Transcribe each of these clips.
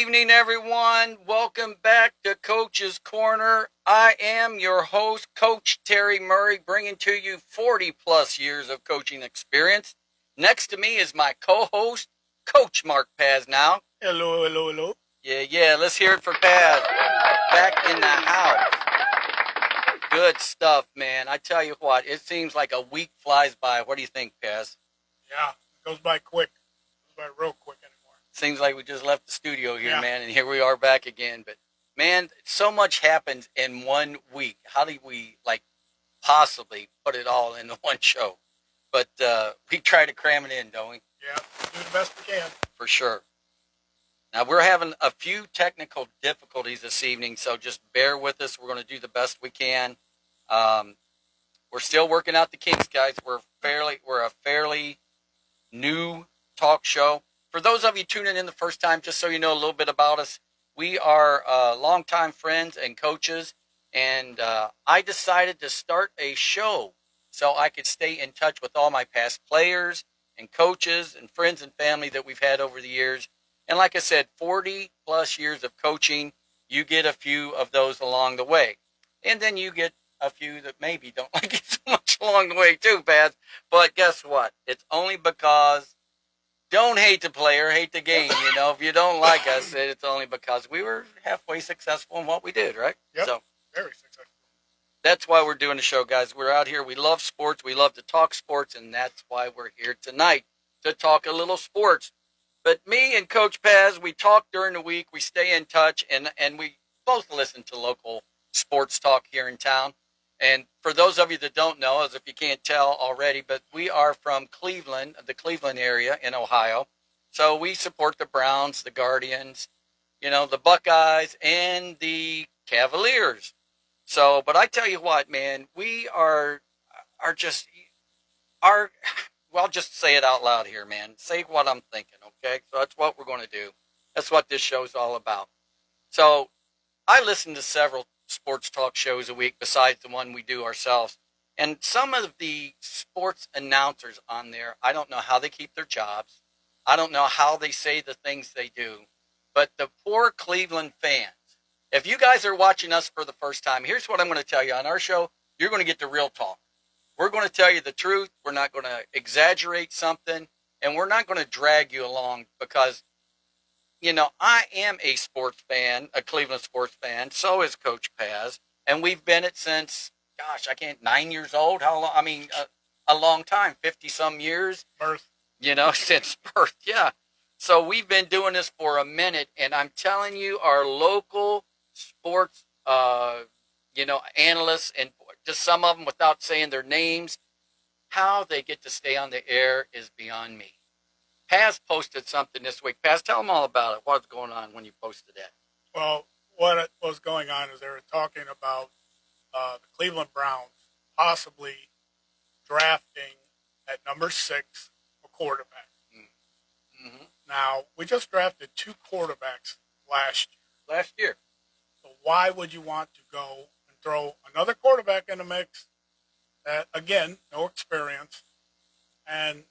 evening, everyone. Welcome back to Coach's Corner. I am your host, Coach Terry Murray, bringing to you 40 plus years of coaching experience. Next to me is my co-host, Coach Mark Paz now. Hello, hello, hello. Yeah. Let's hear it for Paz. Back in the house. Good stuff, man. I tell you what, it seems like a week flies by. What do you think, Paz? Yeah, it goes by quick. It goes by real quick anymore. Seems like we just left the studio here, man, and here we are back again. But, man, so much happens in 1 week. How do we, possibly put it all into one show? But we try to cram it in, don't we? Yeah, do the best we can. For sure. Now, we're having a few technical difficulties this evening, so just bear with us. We're going to do the best we can. We're still working out the kinks, guys. We're a fairly new talk show. For those of you tuning in the first time, just so you know a little bit about us, we are longtime friends and coaches, and I decided to start a show so I could stay in touch with all my past players and coaches and friends and family that we've had over the years. And like I said, 40 plus years of coaching, you get a few of those along the way. And then you get a few that maybe don't like it so much along the way too, Baz. But guess what? It's only because don't hate the player, hate the game. If you don't like us, it's only because we were halfway successful in what we did, right? Yep, so very successful. That's why we're doing the show, guys. We're out here. We love sports. We love to talk sports, and that's why we're here tonight to talk a little sports. But me and Coach Paz, we talk during the week. We stay in touch, and we both listen to local sports talk here in town. And for those of you that don't know, as if you can't tell already, but we are from Cleveland, the Cleveland area in Ohio. So we support the Browns, the Guardians, the Buckeyes, and the Cavaliers. So, but I tell you what, man, we are just, well, just say it out loud here, man. Say what I'm thinking, okay? So that's what we're going to do. That's what this show's all about. So I listen to several sports talk shows a week besides the one we do ourselves. And some of the sports announcers on there, I don't know how they keep their jobs. I don't know how they say the things they do. But the poor Cleveland fans, if you guys are watching us for the first time, here's what I'm going to tell you. On our show, you're going to get the real talk. We're going to tell you the truth. We're not going to exaggerate something. And we're not going to drag you along because I am a sports fan, a Cleveland sports fan. So is Coach Paz. And we've been it since, 9 years old. How long? I mean, a long time, 50 some years. Birth. Since birth. Yeah. So we've been doing this for a minute. And I'm telling you, our local sports, analysts, and just some of them without saying their names, how they get to stay on the air is beyond me. Paz posted something this week. Paz, tell them all about it. What's going on when you posted that? Well, what was going on is they were talking about the Cleveland Browns possibly drafting at number 6 a quarterback. Mm-hmm. Now, we just drafted 2 quarterbacks last year. So why would you want to go and throw another quarterback in the mix that, again, no experience, and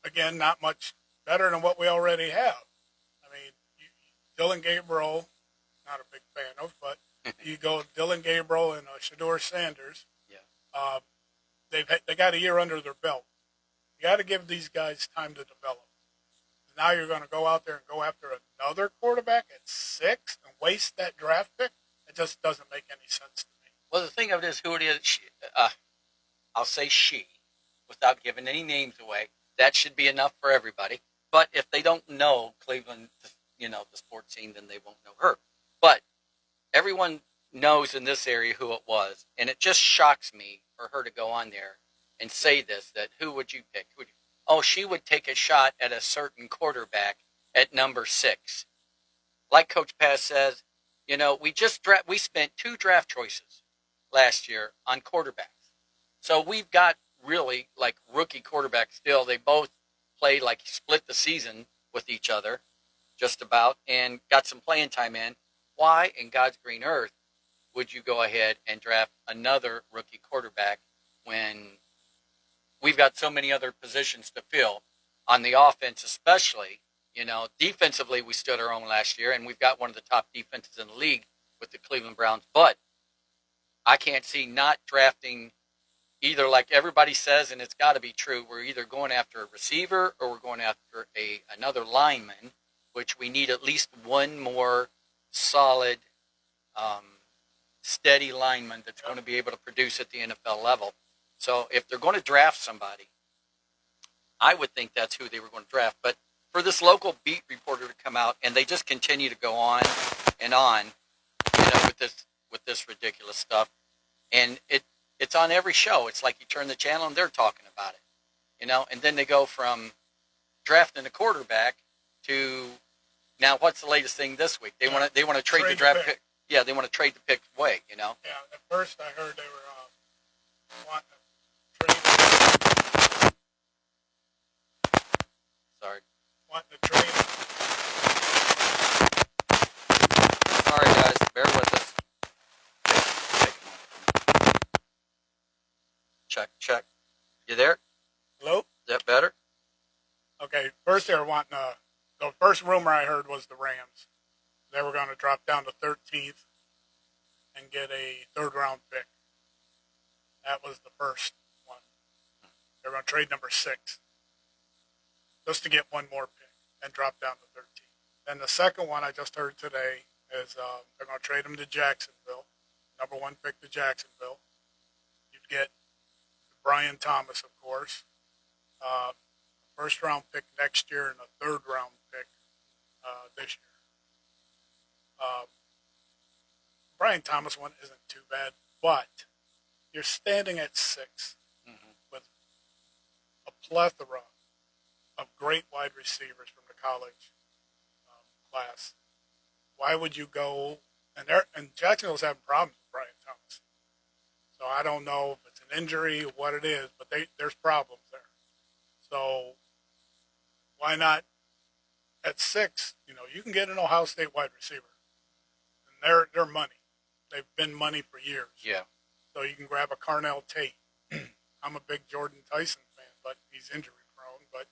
again, not much better than what we already have? I mean, Dylan Gabriel, not a big fan of, but you go with Dylan Gabriel and Shedeur Sanders. Yeah. They got a year under their belt. You got to give these guys time to develop. Now you're going to go out there and go after another quarterback at 6 and waste that draft pick? It just doesn't make any sense to me. Well, the thing of it is who it is. I'll say she, without giving any names away. That should be enough for everybody. But if they don't know Cleveland, the sports scene, then they won't know her. But everyone knows in this area who it was. And it just shocks me for her to go on there and say this, that who would you pick? She would take a shot at a certain quarterback at number 6. Like Coach Paz says, we spent 2 draft choices last year on quarterbacks. So we've got really like rookie quarterbacks still. They both played split the season with each other just about and got some playing time in. Why in God's green earth would you go ahead and draft another rookie quarterback when we've got so many other positions to fill on the offense, especially, Defensively, we stood our own last year, and we've got one of the top defenses in the league with the Cleveland Browns. But I can't see not drafting either, like everybody says, and it's got to be true. We're either going after a receiver or we're going after another lineman, which we need at least one more solid, steady lineman that's going to be able to produce at the NFL level. So if they're going to draft somebody, I would think that's who they were going to draft. But for this local beat reporter to come out and they just continue to go on and on, with this ridiculous stuff, and it's on every show. It's like you turn the channel and they're talking about it, and then they go from drafting a quarterback to now. What's the latest thing this week? They want to trade the draft pick. Yeah, they want to trade the pick away. Yeah, at first I heard they were wanting to trade. Sorry. Wanting to trade. Sorry, guys. Bear with us. Check. You there? Hello? Is that better? Okay, first they were wanting the first rumor I heard was the Rams. They were going to drop down to 13th and get a third-round pick. That was the first one. They were going to trade number 6 just to get one more pick and drop down to 13th. Then the second one I just heard today is they're going to trade him to Jacksonville, number 1 pick to Jacksonville. You'd get Brian Thomas, of course, first-round pick next year and a third-round pick this year. Brian Thomas one isn't too bad, but you're standing at 6 with a plethora of great wide receivers from the college class. Why would you go? And Jacksonville's having problems with Brian Thomas. So I don't know if it's an injury or what it is, but there's problems there. So why not at 6? You can get an Ohio State wide receiver, and they're money. They've been money for years. Yeah. So you can grab a Carnell Tate. I'm a big Jordan Tyson fan, but he's injury prone. But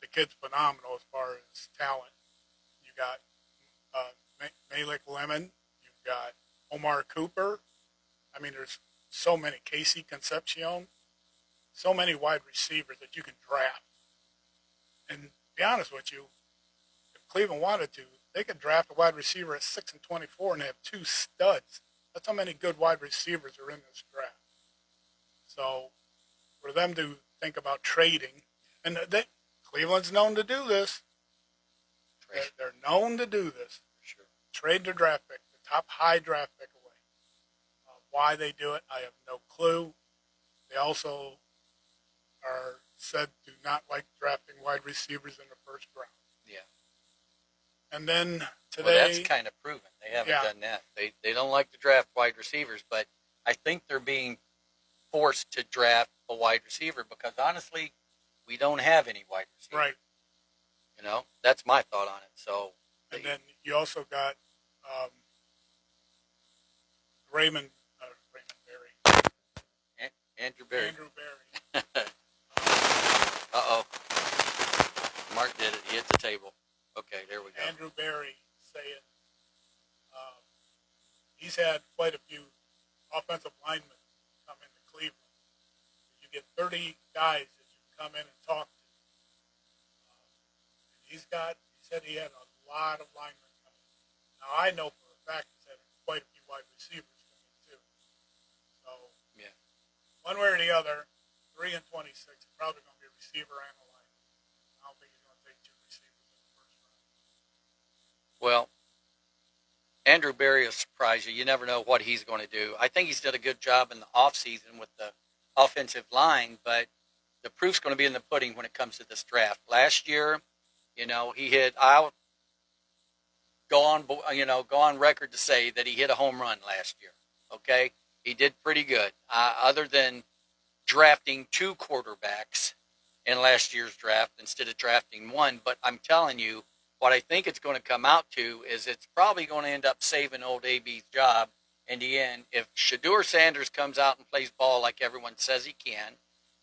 the kid's phenomenal as far as talent. You got Malik Lemon. You've got Omar Cooper. I mean, there's so many. Casey Concepcion. So many wide receivers that you can draft. And to be honest with you, if Cleveland wanted to, they could draft a wide receiver at 6 and 24 and have 2 studs. That's how many good wide receivers are in this draft. So for them to think about trading, and Cleveland's known to do this. They're known to do this. Sure. Trade their draft pick, the top high draft pick away. Why they do it, I have no clue. They also are said to not like drafting wide receivers in the first round. Yeah. And then today... Well, that's kind of proven. They haven't done that. They don't like to draft wide receivers, but I think they're being forced to draft a wide receiver because, honestly, we don't have any wide receivers. Right. That's my thought on it. So, and then you also got Raymond Berry. Andrew Berry. Andrew Berry. Uh-oh. Mark did it. He hit the table. Okay, there we go. Andrew Berry saying he's had quite a few offensive linemen come into Cleveland. You get 30 guys that you come in and talk to. And he said he had a lot of linemen coming. Now, I know for a fact he's had quite a few wide receivers come in, too. So, yeah, one way or the other, 3 and 26 is probably going to be a receiver and a lineman. I don't think he's going to take 2 receivers in the first round. well, Andrew Berry will surprise you. You never know what he's going to do. I think he's done a good job in the offseason with the offensive line, but the proof's going to be in the pudding when it comes to this draft. Last year, he hit. I'll go on record to say that he hit a home run last year. Okay, he did pretty good. Other than drafting 2 quarterbacks in last year's draft instead of drafting 1, but I'm telling you, what I think it's going to come out to is it's probably going to end up saving old AB's job in the end if Shedeur Sanders comes out and plays ball like everyone says he can,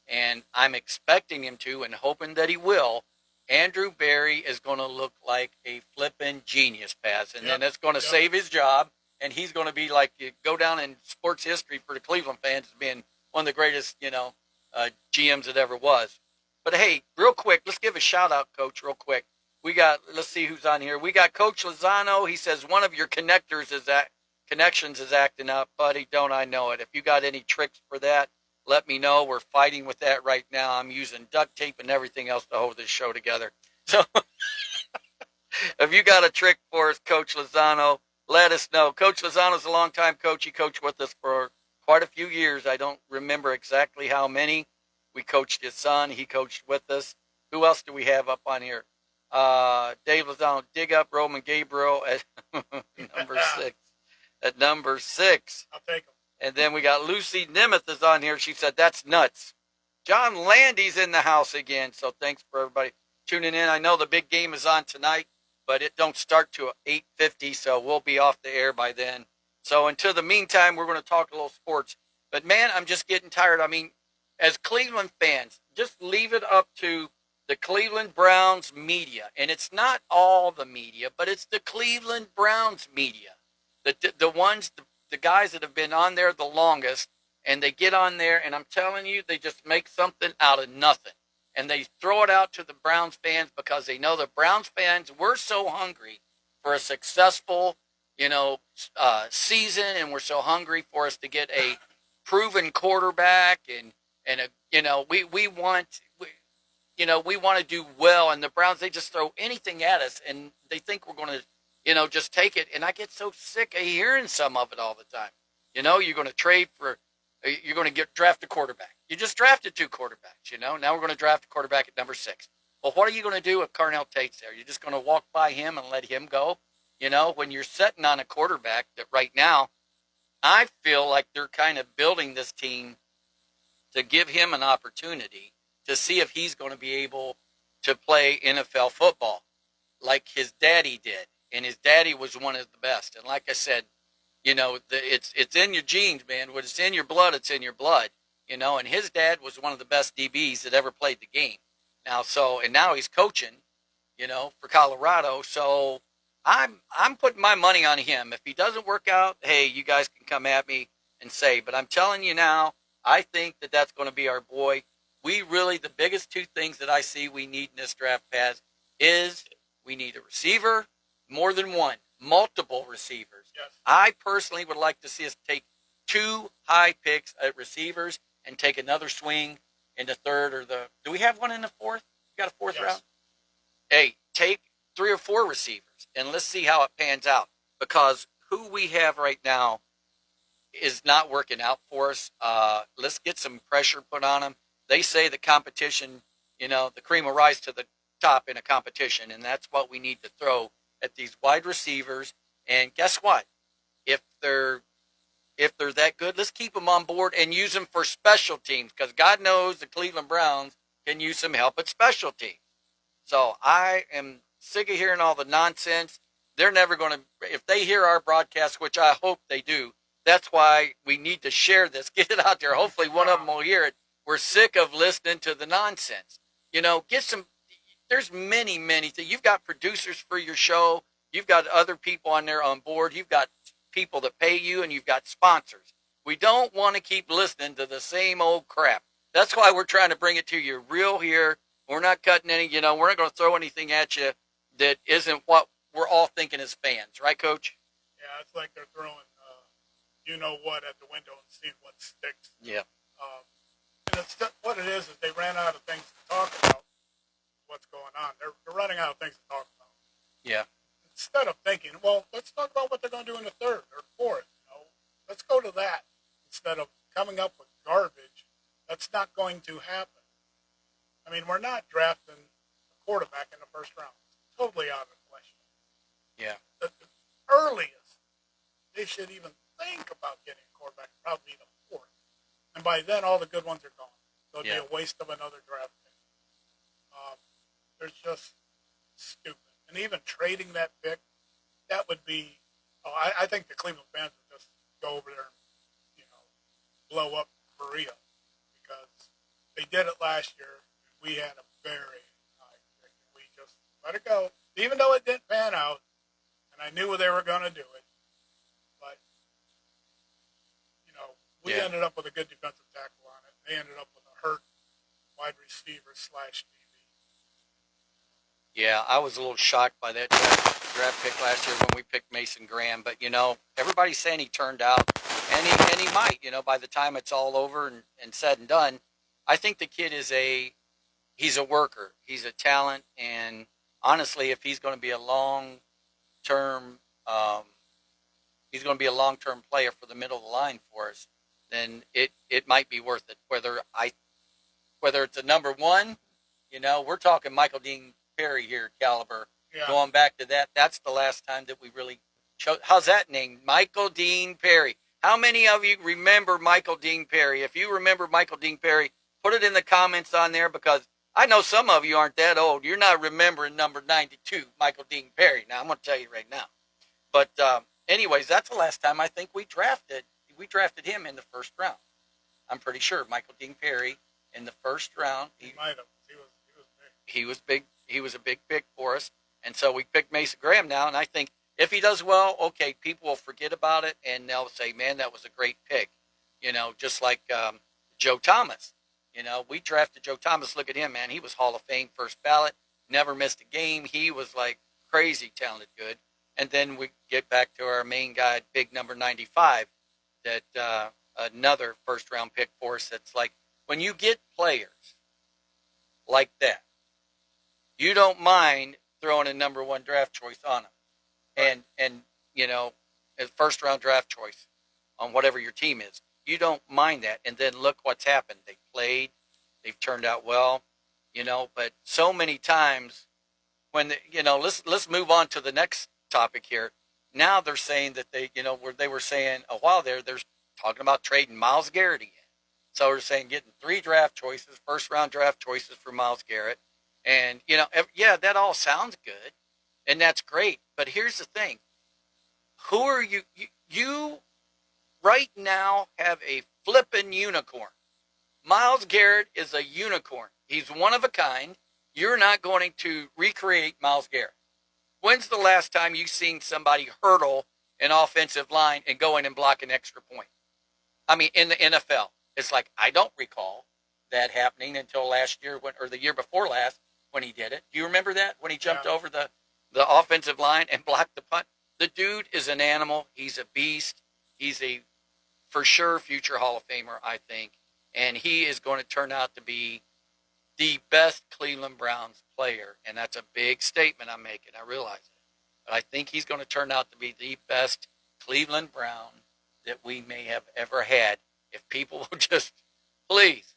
and I'm expecting him to and hoping that he will. Andrew Berry is going to look like a flippin' genius, Paz, and then it's going to Yep. save his job, and he's going to be like go down in sports history for the Cleveland fans as being one of the greatest, GMs that ever was. But hey, real quick, let's give a shout out, Coach, real quick. Let's see who's on here. We got Coach Lozano. He says one of your connections is acting up, buddy. Don't I know it? If you got any tricks for that, let me know. We're fighting with that right now. I'm using duct tape and everything else to hold this show together. So if you got a trick for us, Coach Lozano, let us know. Coach Lozano's a longtime coach. He coached with us for quite a few years. I don't remember exactly how many. We coached his son. He coached with us. Who else do we have up on here? Dave Lozano, dig up Roman Gabriel at number 6. At number 6. I'll take him. And then we got Lucy Nemeth is on here. She said, that's nuts. John Landy's in the house again. So thanks for everybody tuning in. I know the big game is on tonight, but it don't start till 8:50, so we'll be off the air by then. So until the meantime, we're going to talk a little sports. But, man, I'm just getting tired. I mean, as Cleveland fans, just leave it up to the Cleveland Browns media. And it's not all the media, but it's the Cleveland Browns media. The ones, the guys that have been on there the longest, and they get on there, and I'm telling you, they just make something out of nothing. And they throw it out to the Browns fans because they know the Browns fans were so hungry for a successful, season, and we're so hungry for us to get a proven quarterback, and we want to do well, and the Browns, they just throw anything at us, and they think we're going to, just take it. And I get so sick of hearing some of it all the time. You're going to you're going to draft a quarterback. You just drafted 2 quarterbacks, Now we're going to draft a quarterback at number 6. Well, what are you going to do if Carnell Tate's there? You're just going to walk by him and let him go? When you're sitting on a quarterback that right now, I feel like they're kind of building this team to give him an opportunity to see if he's going to be able to play NFL football like his daddy did. And his daddy was one of the best. And like I said, it's in your genes, man. When it's in your blood, it's in your blood. And his dad was one of the best DBs that ever played the game. And now he's coaching, for Colorado. So I'm putting my money on him. If he doesn't work out, hey, you guys can come at me and say. But I'm telling you now, I think that that's going to be our boy. The biggest 2 things that I see we need in this draft, Paz, is we need a receiver, more than one, multiple receivers. Yes. I personally would like to see us take 2 high picks at receivers and take another swing in the 3rd do we have one in the 4th? We got a 4th round? Hey, take 3 or 4 receivers and let's see how it pans out, because who we have right now is not working out for us. Let's get some pressure put on them. They say the competition, the cream will rise to the top in a competition, and that's what we need to throw at these wide receivers. And guess what? If they're that good, let's keep them on board and use them for special teams, because God knows the Cleveland Browns can use some help at special teams. So I am sick of hearing all the nonsense. They're never going to, if they hear our broadcast, which I hope they do, that's why we need to share this, get it out there. Hopefully one of them will hear it. We're sick of listening to the nonsense. There's many, many things. You've got producers for your show. You've got other people on there on board. You've got people that pay you, and you've got sponsors. We don't want to keep listening to the same old crap. That's why we're trying to bring it to you real here. We're not cutting any, we're not going to throw anything at you that isn't what we're all thinking as fans. Right, Coach? Yeah, it's like they're throwing, what at the window and seeing what sticks. Yeah. And what it is they ran out of things to talk about. What's going on? They're running out of things to talk about. Yeah. Instead of thinking, well, let's talk about what they're going to do in the 3rd or 4th. Let's go to that instead of coming up with garbage. That's not going to happen. I mean, we're not drafting a quarterback in the 1st round. It's totally out of the question. Yeah. The earliest they should even think about getting a quarterback probably the 4th. And by then, all the good ones are gone. So it'd be a waste of another draft pick. They're just stupid. And even trading that pick, that would be, I think the Cleveland fans would just go over there and, blow up Berea, because they did it last year. And we had a very high pick. We let it go. Even though it didn't pan out, and I knew they were going to do it, but we ended up with a good defensive tackle on it. They ended up with a hurt wide receiver / DB. Yeah, I was a little shocked by that draft pick last year when we picked Mason Graham, but everybody's saying he turned out, and he might. By the time it's all over and said and done, I think the kid he's a worker, he's a talent, and honestly, if he's going to be a long term, he's going to be a long term player for the middle of the line for us, then it might be worth it. Whether it's a number one, we're talking Michael Dean Perry here caliber. Yeah. Going back to that, that's the last time that we really chose. How's that name? Michael Dean Perry. How many of you remember Michael Dean Perry? If you remember Michael Dean Perry, put it in the comments on there, because I know some of you aren't that old. You're not remembering number 92, Michael Dean Perry. Now, I'm going to tell you right now. But anyways, that's the last time I think we drafted him in the first round. I'm pretty sure Michael Dean Perry in the first round. He might have. He was big. He was a big pick for us. And so we picked Mason Graham now, and I think if he does well, okay, people will forget about it, and they'll say, man, that was a great pick. Just like Joe Thomas. We drafted Joe Thomas. Look at him, man. He was Hall of Fame first ballot, never missed a game. He was like crazy talented good. And then we get back to our main guy, big number 95, that another first-round pick for us. That's like, when you get players like that, you don't mind throwing a number one draft choice on them. And a first round draft choice on whatever your team is. You don't mind that. And then look what's happened. They played, they've turned out well, but so many times when let's move on to the next topic here. Now they're saying that where they were saying a while there, they're talking about trading Myles Garrett again. So we're saying getting 3 draft choices, first round draft choices for Myles Garrett. And, yeah, that all sounds good, and that's great. But here's the thing. Who are you? You right now have a flippin' unicorn. Myles Garrett is a unicorn. He's one of a kind. You're not going to recreate Myles Garrett. When's the last time you've seen somebody hurdle an offensive line and go in and block an extra point? I mean, in the NFL. It's like, I don't recall that happening until last year or the year before last, when he did it. Do you remember that? When he jumped over the offensive line and blocked the punt? The dude is an animal. He's a beast. He's a, for sure, future Hall of Famer, I think. And he is going to turn out to be the best Cleveland Browns player. And that's a big statement I'm making. I realize it. But I think he's going to turn out to be the best Cleveland Brown that we may have ever had. If people will just, please,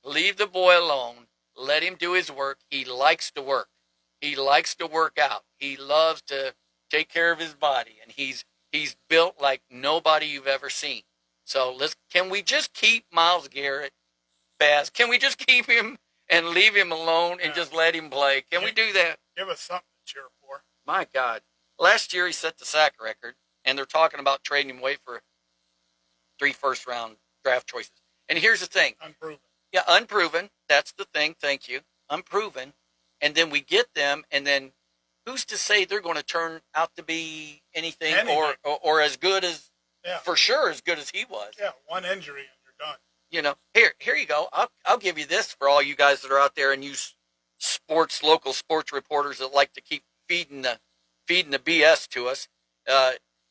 leave the boy alone. Let him do his work. He likes to work. He likes to work out. He loves to take care of his body, and he's built like nobody you've ever seen. So can we just keep Myles Garrett fast? Can we just keep him and leave him alone and just let him play? Can we do that? Give us something to cheer for. My God. Last year he set the sack record, and they're talking about trading him away for 3 first-round draft choices. And here's the thing. Unproven. Yeah, unproven. That's the thing. Thank you. Unproven. And then we get them, and then who's to say they're going to turn out to be anything or as good as, for sure, as good as he was. Yeah, one injury and you're done. Here you go. I'll give you this for all you guys that are out there and you local sports reporters that like to keep feeding the BS to us.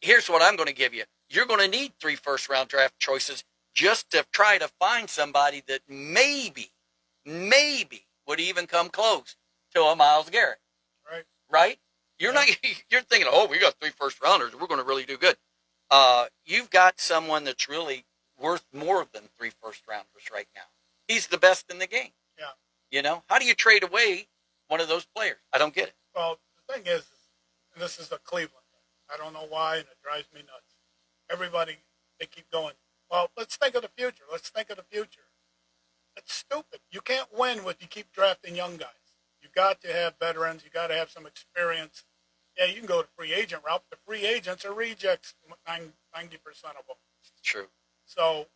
Here's what I'm going to give you. You're going to need 3 first-round draft choices just to try to find somebody that maybe would even come close to a Myles Garrett. Right? You're thinking, oh, we got 3 first-rounders. We're going to really do good. You've got someone that's really worth more than 3 first-rounders right now. He's the best in the game. Yeah. How do you trade away one of those players? I don't get it. Well, the thing is, and this is a Cleveland thing. I don't know why, and it drives me nuts. Everybody, they keep going, well, let's think of the future. Let's think of the future. It's stupid. You can't win if you keep drafting young guys. You got to have veterans. You got to have some experience. Yeah, you can go the free agent route. The free agents are rejects, 90% of them. True. So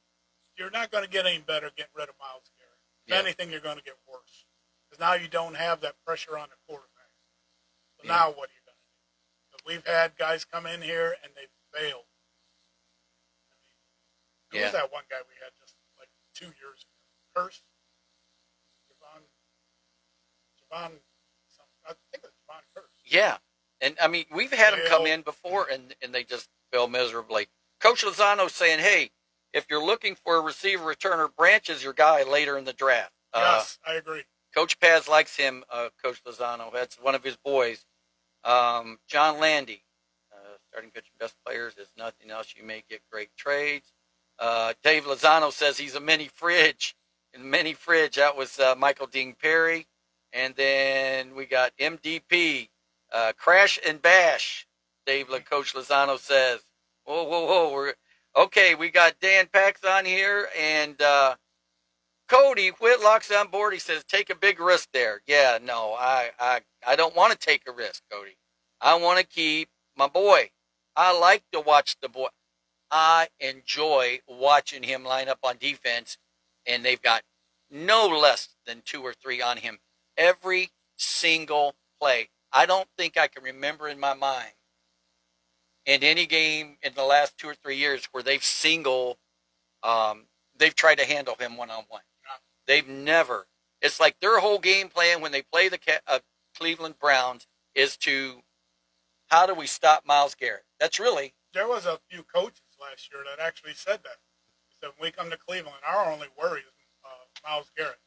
you're not going to get any better getting rid of Myles Garrett. If anything, you're going to get worse. Because now you don't have that pressure on the quarterback. So now what are you going to do? So we've had guys come in here and they've failed. Who was that one guy we had just like 2 years ago? Curse? Javon, I think it was Javon Curse. Yeah. And, I mean, we've had them come in before, and they just fail miserably. Coach Lozano saying, hey, if you're looking for a receiver returner, Branch is your guy later in the draft. Yes, I agree. Coach Paz likes him, Coach Lozano. That's one of his boys. John Landy, starting pitching best players is nothing else. You may get great trades. Dave Lozano says he's a mini fridge. That was Michael Dean Perry. And then we got MDP, Crash and Bash. Coach Lozano says, whoa. Okay, we got Dan Pax on here, and Cody Whitlock's on board. He says, take a big risk there. Yeah, no, I don't want to take a risk, Cody. I want to keep my boy. I like to watch the boy. I enjoy watching him line up on defense, and they've got no less than 2 or 3 on him every single play. I don't think I can remember in my mind in any game in the last 2 or 3 years where they've tried to handle him one-on-one. They've never. It's like their whole game plan when they play the Cleveland Browns is to, how do we stop Myles Garrett? That's really. There was a few coaches last year that actually said that. They said, when we come to Cleveland, our only worry is Myles Garrett.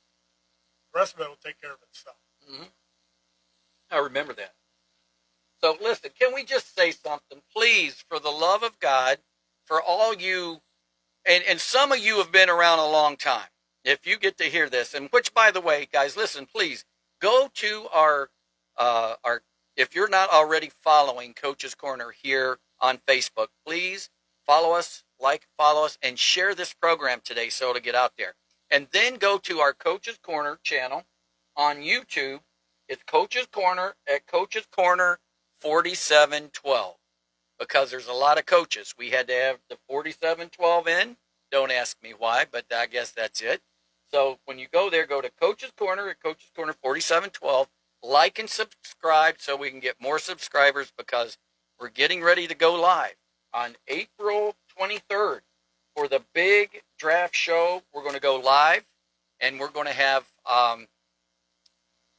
The rest of it will take care of itself. Mm-hmm. I remember that. So listen, can we just say something, please, for the love of God, for all you, and some of you have been around a long time. If you get to hear this, and which, by the way, guys, listen, please go to our if you're not already following Coach's Corner here on Facebook, please follow us, follow us, and share this program today so it'll get out there. And then go to our Coach's Corner channel on YouTube. It's Coach's Corner at Coach's Corner 4712, because there's a lot of coaches. We had to have the 4712 in. Don't ask me why, but I guess that's it. So when you go there, go to Coach's Corner at Coach's Corner 4712. Like and subscribe so we can get more subscribers, because we're getting ready to go live on April 23rd for the big draft show. We're going to go live, and we're going to have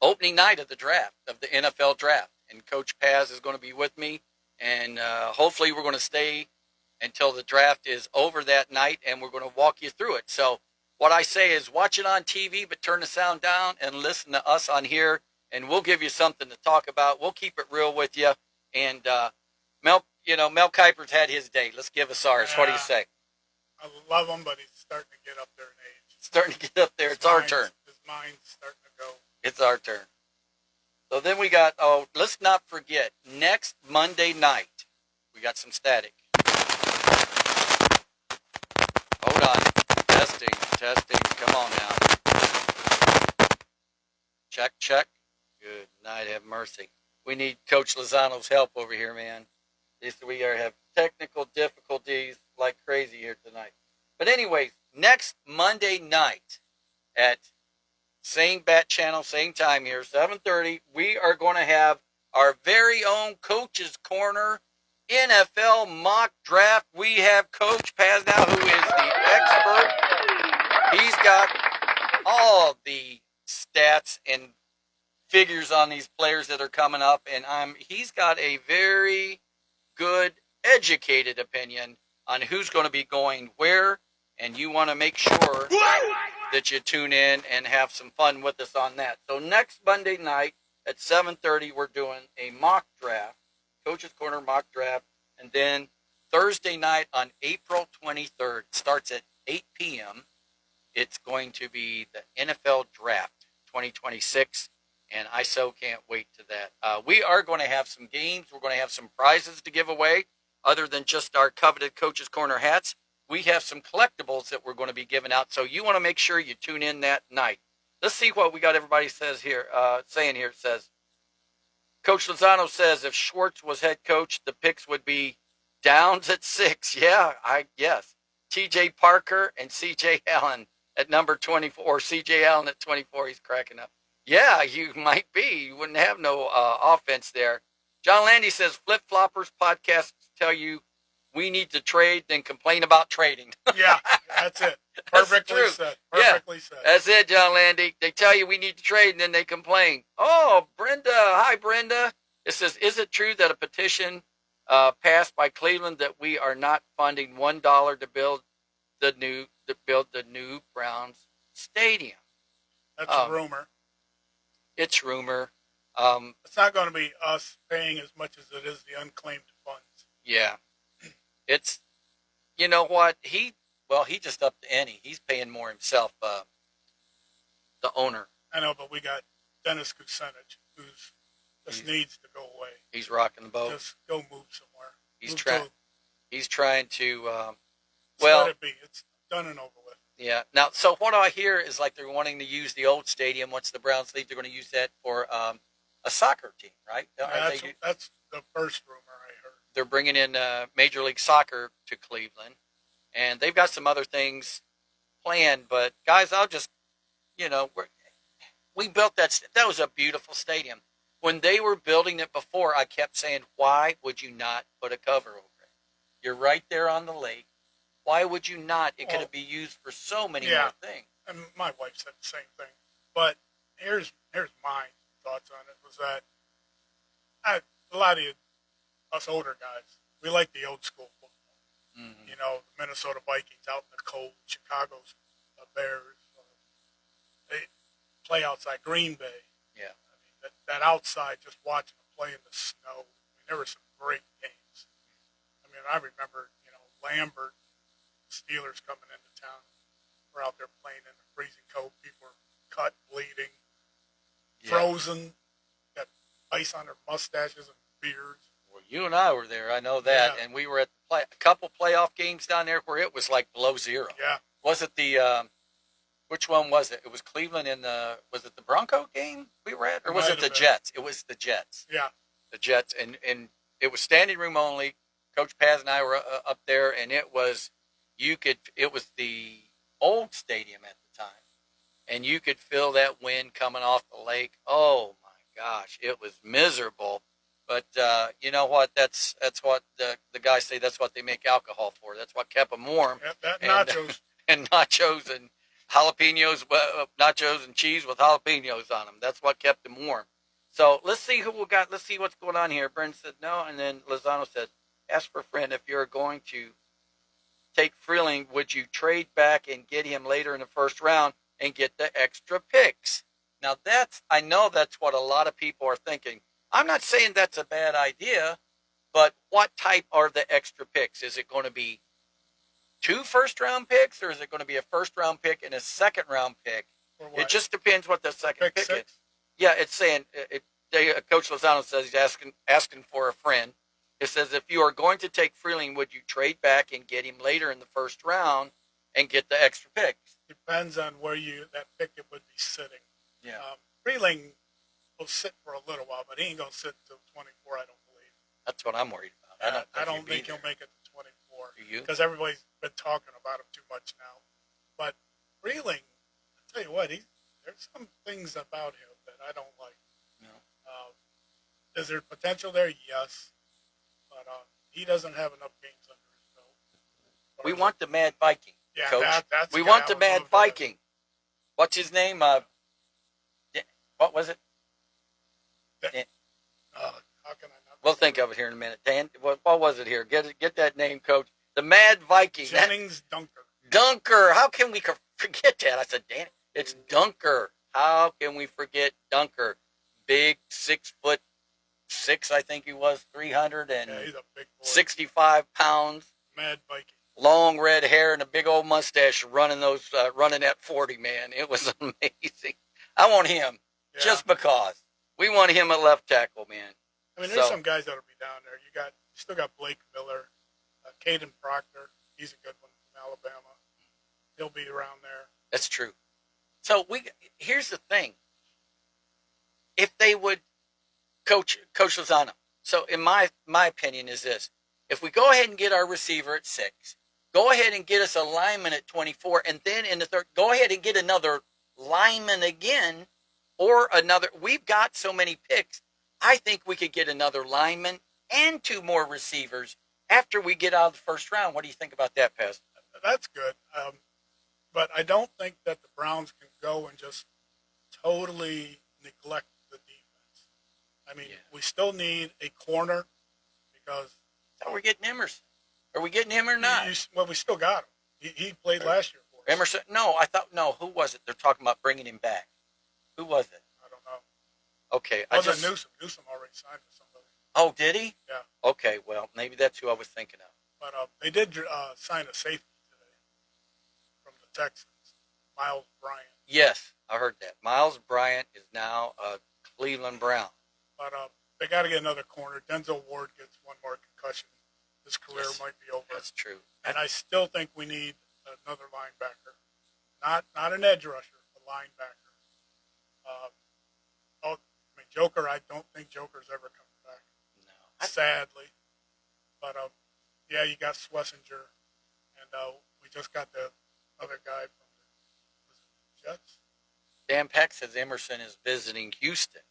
opening night of the draft, of the NFL draft. And Coach Paz is going to be with me, and hopefully we're going to stay until the draft is over that night, and we're going to walk you through it. So what I say is watch it on TV, but turn the sound down and listen to us on here, and we'll give you something to talk about. We'll keep it real with you. And Mel Kiper's had his day. Let's give us ours. What do you say? I love him, but he's starting to get up there in age. Starting to get up there. It's our turn. His mind's starting to go. It's our turn. So then we got, let's not forget, next Monday night, we got some static. Hold on. Testing. Come on now. Check. Good night, have mercy. We need Coach Lozano's help over here, man. We have technical difficulties like crazy here tonight. But anyways, next Monday night at same bat channel, same time here, 7:30, we are going to have our very own Coach's Corner NFL mock draft. We have Coach Paz now, who is the expert. He's got all the stats and figures on these players that are coming up, and he's got a very good, educated opinion on who's going to be going where, and you want to make sure that you tune in and have some fun with us on that. So next Monday night at 7:30, we're doing a mock draft, Coach's Corner mock draft, and then Thursday night on April 23rd, starts at 8 p.m., it's going to be the NFL Draft 2026, and I so can't wait to that. We are going to have some games. We're going to have some prizes to give away, other than just our coveted Coach's Corner hats. We have some collectibles that we're going to be giving out, so you want to make sure you tune in that night. Let's see what we got everybody saying here. It says, Coach Lozano says if Schwartz was head coach, the picks would be Downs at 6. Yeah, yes. T.J. Parker and C.J. Allen at number 24. C.J. Allen at 24. He's cracking up. Yeah, you might be. You wouldn't have no offense there. John Landy says Flip Floppers podcasts tell you we need to trade, then complain about trading. Yeah, that's it. That's the Perfectly truth. said. Yeah, Perfectly said. that's it, John Landy. They tell you we need to trade, and then they complain. Oh, Brenda. Hi, Brenda. It says, is it true that a petition passed by Cleveland that we are not funding $1 to build the new Browns stadium? That's a rumor. It's rumor. It's not going to be us paying as much as it is the unclaimed funds. Yeah. It's, you know what? He just upped the ante. He's paying more himself, the owner. I know, but we got Dennis Kucinich, who's just needs to go away. He's rocking the boat. Just go move somewhere. He's trying to, let it be. It's done and over with. Yeah. Now, so what I hear is like they're wanting to use the old stadium. Once the Browns leave, they're going to use that for a soccer team, right? That's the first rumor I heard. They're bringing in Major League Soccer to Cleveland, and they've got some other things planned. But guys, I'll just, we built that. That was a beautiful stadium. When they were building it before, I kept saying, why would you not put a cover over it? You're right there on the lake. Why would you not? It could be used for so many more things. And my wife said the same thing. But here's my thoughts on it, was that a lot of us older guys, we like the old school football. Mm-hmm. The Minnesota Vikings out in the cold, Chicago's Bears. They play outside Green Bay. Yeah. I mean, that outside, just watching them play in the snow. I mean, there were some great games. I mean, I remember, Lambert, Steelers coming into town. We're out there playing in the freezing cold. People were cut, bleeding, frozen, got ice on their mustaches and beards. Well, you and I were there. I know that. Yeah. And we were at a couple playoff games down there where it was like below zero. Yeah. Was it the, which one was it? It was Cleveland was it the Bronco game we were at? Or was it the Jets? It was the Jets. Yeah. The Jets. And it was standing room only. Coach Paz and I were up there, and it was the old stadium at the time, and you could feel that wind coming off the lake. Oh my gosh, it was miserable. But you know what? That's what the guys say. That's what they make alcohol for. That's what kept them warm. Yep, nachos and nachos and jalapenos, nachos and cheese with jalapenos on them. That's what kept them warm. So let's see who we got. Let's see what's going on here. Brent said no, and then Lozano said, ask for a friend if you're going to take Freeling, would you trade back and get him later in the first round and get the extra picks? Now I know that's what a lot of people are thinking. I'm not saying that's a bad idea, but what type are the extra picks? Is it going to be 2 first-round picks, or is it going to be a first-round pick and a second-round pick? It just depends what the second pick is. Yeah, it's saying, Coach Lozano says he's asking for a friend. It says, if you are going to take Freeling, would you trade back and get him later in the first round and get the extra picks? Depends on where that pick would be sitting. Yeah. Freeling will sit for a little while, but he ain't going to sit until 24, I don't believe. That's what I'm worried about. I don't think he'll make it to 24. Do you? Because everybody's been talking about him too much now. But Freeling, I tell you what, there's some things about him that I don't like. No. Is there potential there? Yes. But he doesn't have enough games under his belt. We want the Mad Viking, yeah, Coach. That's we want the Mad Viking. What's his name? What was it? How can I not? We'll think of it here in a minute. Dan, what was it here? Get that name, Coach. The Mad Viking. Jennings Dunker. Dunker. How can we forget that? I said, Dan, it's Dunker. How can we forget Dunker? Big 6'6", I think he was, 365 pounds. Mad Viking. Long red hair and a big old mustache running that 40, man. It was amazing. I want him just because. We want him at left tackle, man. I mean, there's some guys that'll be down there. You still got Blake Miller, Caden Proctor. He's a good one from Alabama. He'll be around there. That's true. So here's the thing. If they would, Coach Lozano. So in my opinion is this: if we go ahead and get our receiver at 6, go ahead and get us a lineman at 24, and then in the third, go ahead and get another lineman again. or another. We've got so many picks. I think we could get another lineman and 2 more receivers after we get out of the first round. What do you think about that, Pez? That's good. But I don't think that the Browns can go and just totally neglect the defense. I mean, we still need a corner because. So we're getting Emerson. Are we getting him or not? Well, we still got him. He played last year for us. Emerson? No, I thought, no, who was it? They're talking about bringing him back. Who was it? I don't know. Okay. Wasn't Newsom. Newsom already signed with somebody. Oh, did he? Yeah. Okay, well, maybe that's who I was thinking of. But they did sign a safety today from the Texans, Miles Bryant. Yes, I heard that. Miles Bryant is now a Cleveland Brown. But they got to get another corner. Denzel Ward gets one more concussion. His career might be over. That's true. And I still think we need another linebacker. Not an edge rusher, a linebacker. Joker, I don't think Joker's ever coming back. No. Sadly. But, yeah, you got Schlesinger. And we just got the other guy from the Jets. Dan Peck says Emerson is visiting Houston.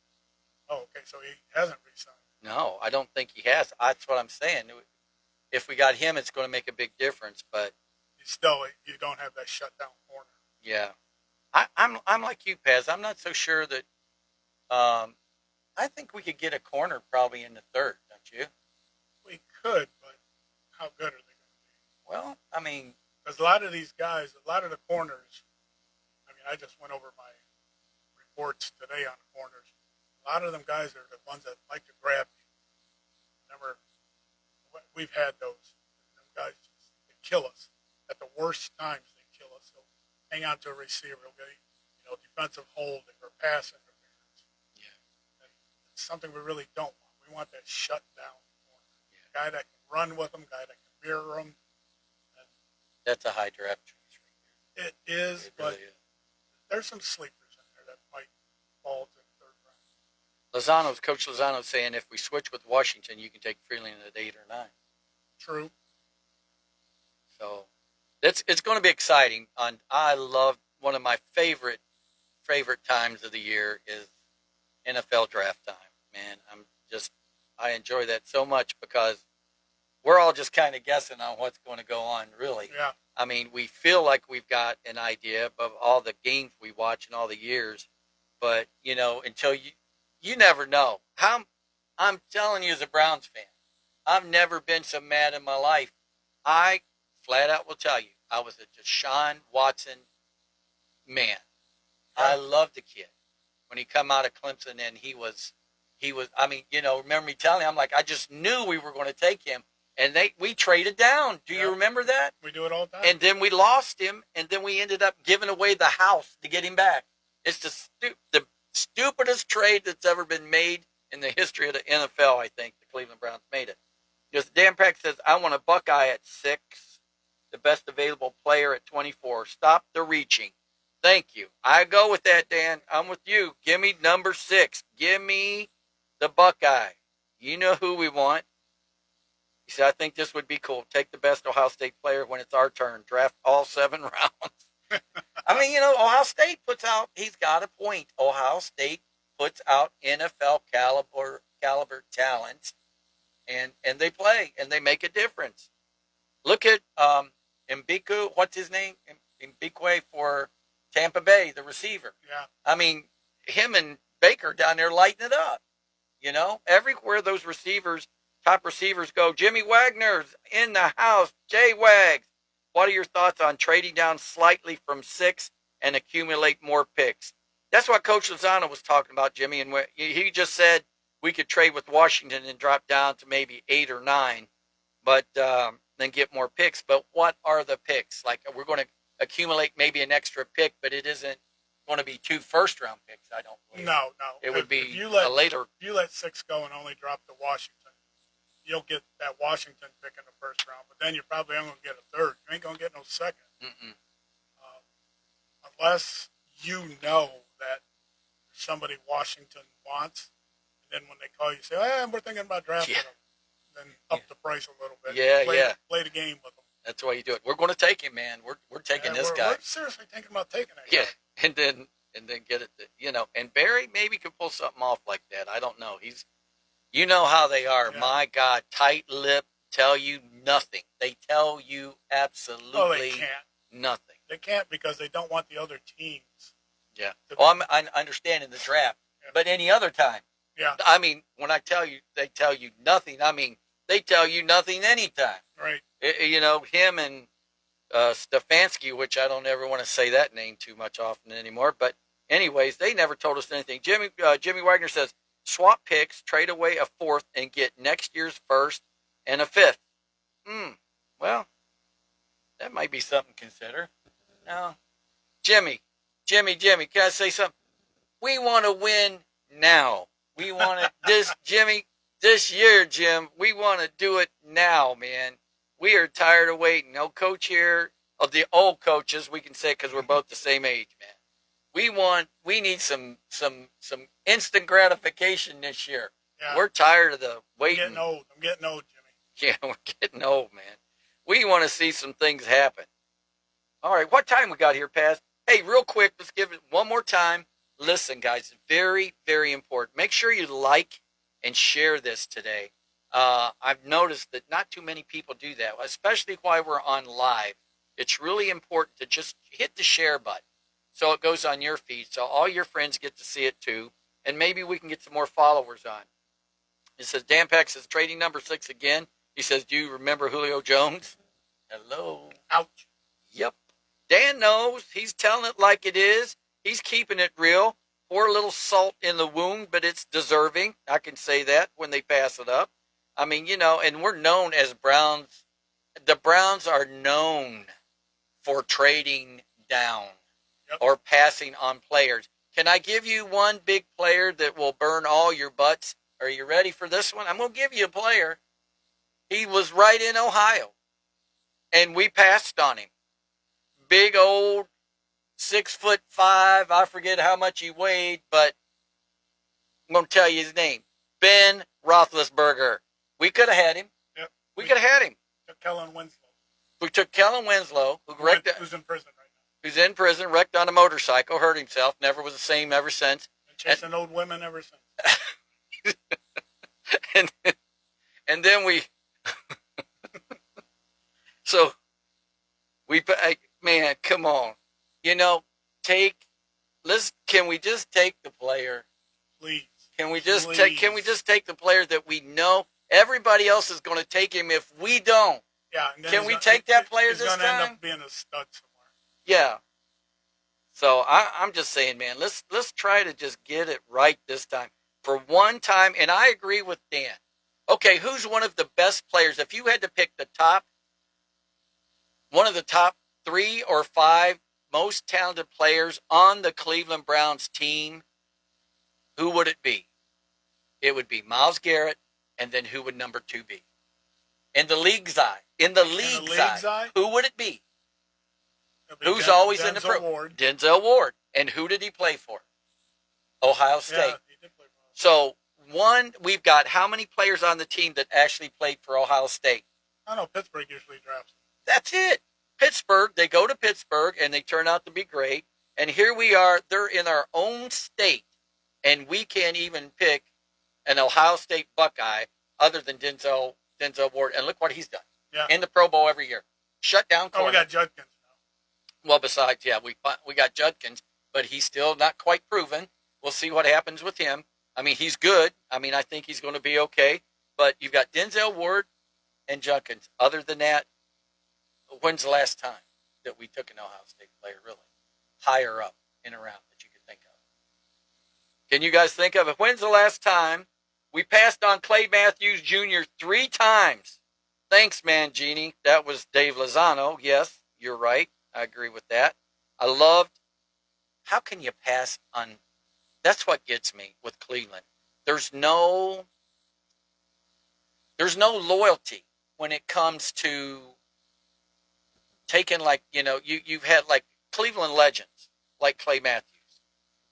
Oh, okay, so he hasn't re-signed. No, I don't think he has. That's what I'm saying. If we got him, it's going to make a big difference. But you don't have that shutdown corner. Yeah, I'm like you, Pez. I'm not so sure that. I think we could get a corner probably in the third, don't you? We could, but how good are they going to be? Well, I mean, because a lot of these guys, a lot of the corners. I mean, I just went over my reports today on the corners. A lot of them guys are the ones that like to grab you. Remember, we've had those. Them guys they kill us at the worst times. They kill us. So hang on to a receiver. They'll get defensive holding or pass interference. Yeah, and it's something we really don't want. We want that shut down corner. Yeah. Guy that can run with them. Guy that can mirror them. And that's a high draft choice right there. It is, it really but is. There's some sleepers in there that might fall to the third round. Coach Lozano's saying if we switch with Washington, you can take Freeland at 8 or 9. True. So it's going to be exciting. I love one of my favorite times of the year is NFL draft time. Man, I enjoy that so much because we're all just kind of guessing on what's going to go on, really. Yeah. I mean, we feel like we've got an idea of all the games we watch in all the years, but until you never know. I'm telling you as a Browns fan, I've never been so mad in my life. I flat out will tell you, I was a Deshaun Watson man. I loved the kid when he come out of Clemson, and he was. I mean, remember me telling him, I'm like, I just knew we were going to take him, and we traded down. Do you remember that? We do it all the time. And then we lost him, and then we ended up giving away the house to get him back. It's the stupidest trade that's ever been made in the history of the NFL. I think the Cleveland Browns made it. Because Dan Peck says, I want a Buckeye at 6, the best available player at 24. Stop the reaching. Thank you. I go with that, Dan. I'm with you. Give me number 6. Give me the Buckeye. You know who we want. He said, I think this would be cool. Take the best Ohio State player when it's our turn. Draft all 7 rounds. I mean, Ohio State he's got a point. Ohio State puts out NFL caliber talent, and they play, and they make a difference. Look at Mbiku, what's his name? Mbikwe for Tampa Bay, the receiver. Yeah. I mean, him and Baker down there lighting it up. Everywhere those top receivers go. Jimmy Wagner's in the house. Jay Wags. What are your thoughts on trading down slightly from 6 and accumulate more picks? That's what Coach Lozano was talking about, Jimmy. And he just said we could trade with Washington and drop down to maybe 8 or 9, but then get more picks. But what are the picks? Like, we're going to accumulate maybe an extra pick, but it isn't going to be 2 first-round picks, I don't believe. No. It would be a later. If you let 6 go and only drop to Washington, you'll get that Washington pick in the first round, but then you're probably only going to get a third. You ain't going to get no second. Unless you know that somebody Washington wants, and then when they call you, say, we're thinking about drafting them, then up the price a little bit. Play the game with them. That's why you do it. We're going to take him, man. We're taking this guy. We're seriously thinking about taking it. Yeah, and then and then get it. And Barry maybe could pull something off like that. I don't know. You know how they are. Yeah. My God, tight lip, tell you nothing. They tell you absolutely Oh, they can't. nothing. They can't because they don't want the other teams. Yeah. Well, I understand in the draft, Yeah. but any other time. Yeah. I mean, when I tell you, they tell you nothing. I mean, they tell you nothing anytime. Right. Him and Stefanski, which I don't ever want to say that name too much often anymore. But anyways, they never told us anything. Jimmy Wagner says, swap picks, trade away a fourth, and get next year's first and a fifth. Well, that might be something to consider. No. Jimmy, can I say something? We want to win now. We want to, this year, Jim, we want to do it now, man. We are tired of waiting. No coach here, of the old coaches, we can say because we're both the same age, man. We need some instant gratification this year. Yeah. We're tired of the waiting. I'm getting old, Jimmy. Yeah, we're getting old, man. We want to see some things happen. All right, what time we got here, Paz? Hey, real quick, let's give it one more time. Listen, guys, very, very important. Make sure you like and share this today. I've noticed that not too many people do that, especially while we're on live. It's really important to just hit the share button so it goes on your feed, so all your friends get to see it too, and maybe we can get some more followers on. It says, Dan Peck says, trading number 6 again. He says, do you remember Julio Jones? Hello. Ouch. Yep. Dan knows. He's telling it like it is. He's keeping it real. Pour a little salt in the wound, but it's deserving. I can say that when they pass it up. I mean, and we're known as Browns. The Browns are known for trading down or passing on players. Can I give you one big player that will burn all your butts? Are you ready for this one? I'm going to give you a player. He was right in Ohio, and we passed on him. Big old 6'5". I forget how much he weighed, but I'm going to tell you his name. Ben Roethlisberger. We could have had him. Yep. We could have had him. Took Kellen Winslow. We took Kellen Winslow, who's in prison right now. Who's in prison, wrecked on a motorcycle, hurt himself, never was the same ever since. And chasing old women ever since. and then we... So, man, come on. Can we just take the player? Please. Can we just take the player that we know everybody else is going to take him if we don't? Yeah. And can we take that player this time? He's going to end up being a stud somewhere. Yeah. So I'm just saying, man, let's try to just get it right this time. For one time, and I agree with Dan. Okay, who's one of the best players? If you had to pick one of the top 3 or 5 most talented players on the Cleveland Browns team, who would it be? It would be Myles Garrett, and then who would number 2 be? In the league's eye. In the league's eye. Who would it be? Who's always in the pro? Denzel Ward. And who did he play for? Ohio State. Yeah, he did play for Ohio State. So, we've got how many players on the team that actually played for Ohio State? I know Pittsburgh usually drafts. That's it. Pittsburgh, they go to Pittsburgh, and they turn out to be great. And here we are. They're in our own state, and we can't even pick an Ohio State Buckeye other than Denzel Ward. And look what he's done. Yeah. In the Pro Bowl every year. Shut down corner. Oh, we got Judkins now. Well, besides, yeah, we got Judkins, but he's still not quite proven. We'll see what happens with him. I mean, he's good. I mean, I think he's going to be okay. But you've got Denzel Ward and Judkins. Other than that, when's the last time that we took an Ohio State player really higher up and around that you could think of? Can you guys think of it? When's the last time we passed on Clay Matthews Jr. 3 times? Thanks, Mangini. That was Dave Lozano. Yes, you're right. I agree with that. How can you pass on? That's what gets me with Cleveland. There's no loyalty when it comes to taking, like, you've had like Cleveland legends like Clay Matthews,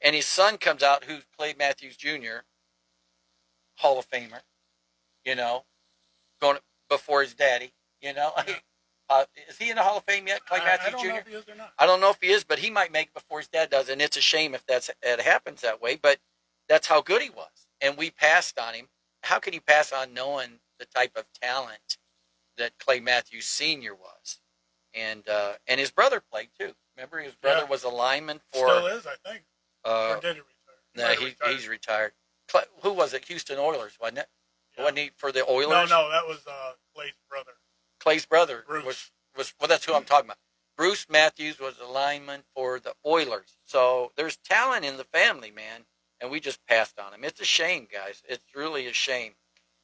and his son comes out, who's Clay Matthews Jr., Hall of Famer, going before his daddy, Yeah. Is he in the Hall of Fame yet, Clay Matthews I don't Jr.? know if he is or not. I don't know if he is, but he might make it before his dad does, and it's a shame if it happens that way. But that's how good he was, and we passed on him. How can you pass on knowing the type of talent that Clay Matthews Sr. was? And his brother played too. Remember, his brother was a lineman for. Still is, I think. Or did he retire? He's retired. Who was it? Houston Oilers, wasn't it? Yeah. Wasn't he for the Oilers? No, that was Clay's brother. Clay's brother Bruce. was well. That's who I'm talking about. Bruce Matthews was a lineman for the Oilers. So there's talent in the family, man, and we just passed on him. It's a shame, guys. It's really a shame.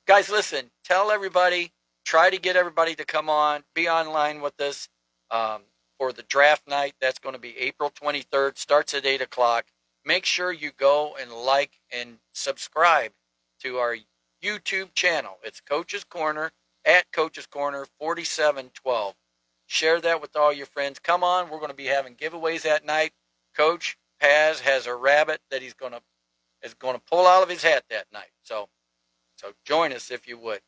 Guys, listen. Tell everybody. Try to get everybody to come on. Be online with us for the draft night. That's going to be April 23rd. Starts at 8 o'clock. Make sure you go and like and subscribe to our YouTube channel. It's Coach's Corner, at Coach's Corner 4712. Share that with all your friends. Come on, we're going to be having giveaways that night. Coach Paz has a rabbit that is going to pull out of his hat that night. So join us if you would.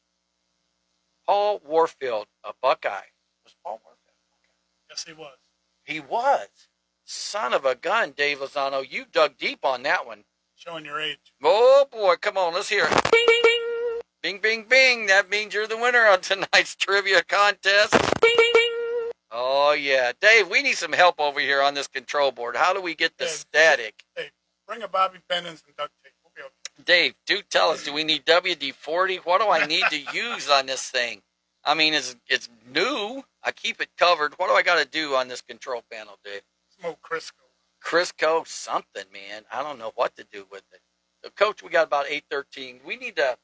Paul Warfield, a Buckeye. Was Paul Warfield a Buckeye? Yes, he was. He was. Son of a gun, Dave Lozano. You dug deep on that one. Showing your age. Oh, boy. Come on. Let's hear it. Bing, bing. Bing, bing, bing. That means you're the winner on tonight's trivia contest. Bing, bing, bing. Oh, yeah. Dave, we need some help over here on this control board. How do we get the static? Hey, bring a bobby pin and some duct tape. We'll be okay. Dave, do tell us, do we need WD-40? What do I need to use on this thing? I mean, it's new. I keep it covered. What do I got to do on this control panel, Dave? Smoke Crisco. Crisco something, man. I don't know what to do with it. So, Coach, we got about 8:13. We need to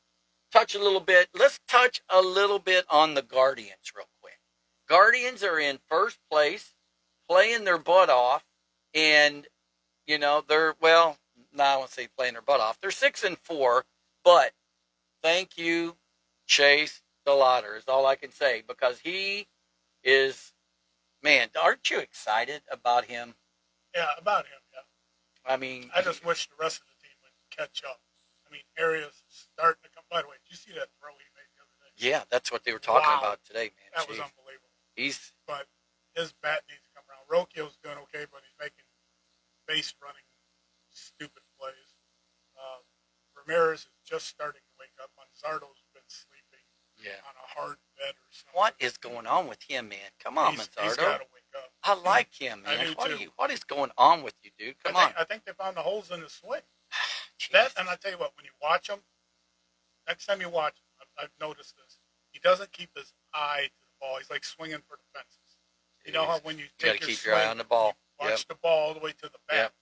touch a little bit. Let's touch a little bit on the Guardians real quick. Guardians are in first place, playing their butt off, and, you know, I won't say playing their butt off. They're 6-4, but thank you, Chase DeLauder, is all I can say, because he is, man, aren't you excited about him? Yeah, about him, yeah. I mean, I just wish the rest of the team would catch up. I mean, Arias starting to come. By the way, did you see that throw he made the other day? yeah, that's what they were talking about today, man. That was unbelievable. But his bat needs to come around. Rocchio's doing okay, but he's making base running stupid plays. Ramirez is just starting to wake up. Manzardo's been sleeping on a hard bed or something. What is going on with him, man? Come on, Manzardo. He's got to wake up. I like him, man. I do too. What is going on with you, dude? Come on. I think they found the holes in his swing. That, and I tell you what, when you watch him, next time you watch him, I've noticed this. He doesn't keep his eye to the ball. He's like swinging for the fences. You know how when you got to take your keep swing, your eye on the ball. you watch the ball all the way to the bat, Yep.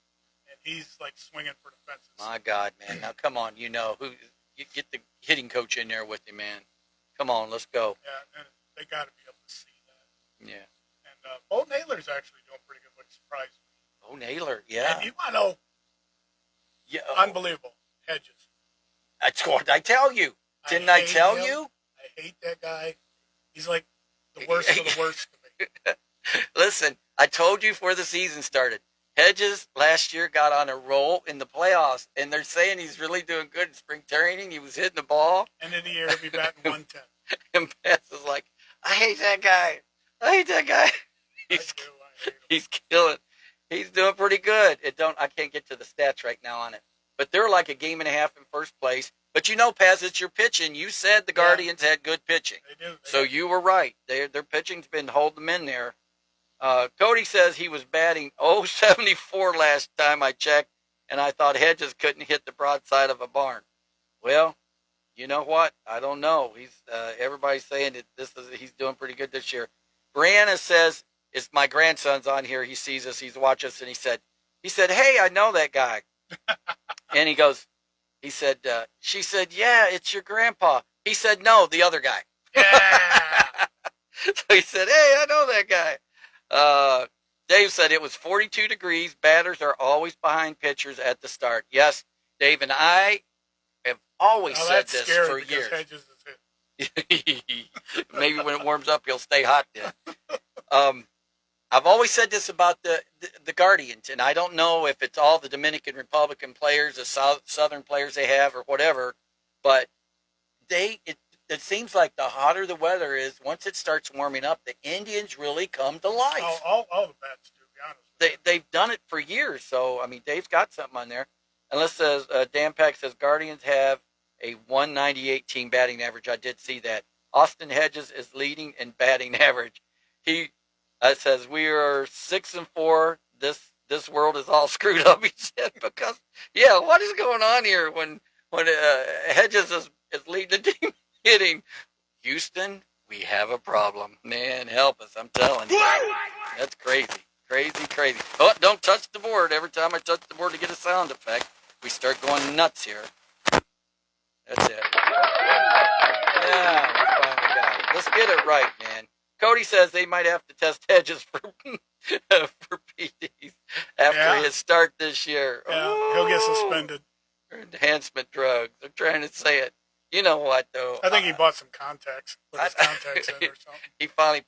and he's like swinging for the fences. My God, man. Now, come on. You know, you get the hitting coach in there with you, man. Come on, let's go. Yeah, and they got to be able to see that. Yeah. And Bo Naylor's actually doing pretty good, which surprised me. Oh, Naylor, yeah. And you want to know, unbelievable, Hedges. That's what I tell you. Didn't I tell him. you? I hate that guy. He's like the worst of the worst to me. Listen, I told you before the season started. Hedges last year got on a roll in the playoffs, and they're saying he's really doing good in spring training. He was hitting the ball. End of the year, he'll be batting 110. And Paz is like, I hate that guy. I hate that guy. I hate him. He's killing. He's doing pretty good. I can't get to the stats right now on it. But they're like a game and a half in first place. But you know, Paz, it's your pitching. You said the Guardians had good pitching. They do. So you were right. Their pitching's been holding them in there. Cody says he was batting .074 last time I checked, and I thought Hedges couldn't hit the broadside of a barn. Well, you know what? I don't know. Everybody's saying that he's doing pretty good this year. Brianna says, it's my grandson's on here. He sees us. He's watching us, and he said, hey, I know that guy. And she said, yeah, it's your grandpa. He said, no, the other guy. Yeah. So he said, hey, I know that guy. Dave said it was 42 degrees. Batters are always behind pitchers at the start. Yes, Dave and I have always said this for years. Hedges is Maybe when it warms up, he'll stay hot then. I've always said this about the Guardians, and I don't know if it's all the Dominican Republican players, the Southern players they have, or whatever, but it seems like the hotter the weather is, once it starts warming up, the Indians really come to life. All the bets, to be honest with you. They've done it for years. So I mean, Dave's got something on there. Unless says Dan Pack says Guardians have a 198 team batting average. I did see that. Austin Hedges is leading in batting average. He says we are 6-4. This world is all screwed up. He said because what is going on here when Hedges is leading the team hitting? Houston, we have a problem. Man, help us! I'm telling you, that's crazy. Crazy. Oh, don't touch the board. Every time I touch the board to get a sound effect, we start going nuts here. That's it. Yeah, we finally got it. Let's get it right, man. Cody says they might have to test Hedges for PDs after his start this year. Yeah, he'll get suspended. Enhancement drugs. They're trying to say it. You know what, though? I think he bought some contacts. Put his contacts in or something. He finally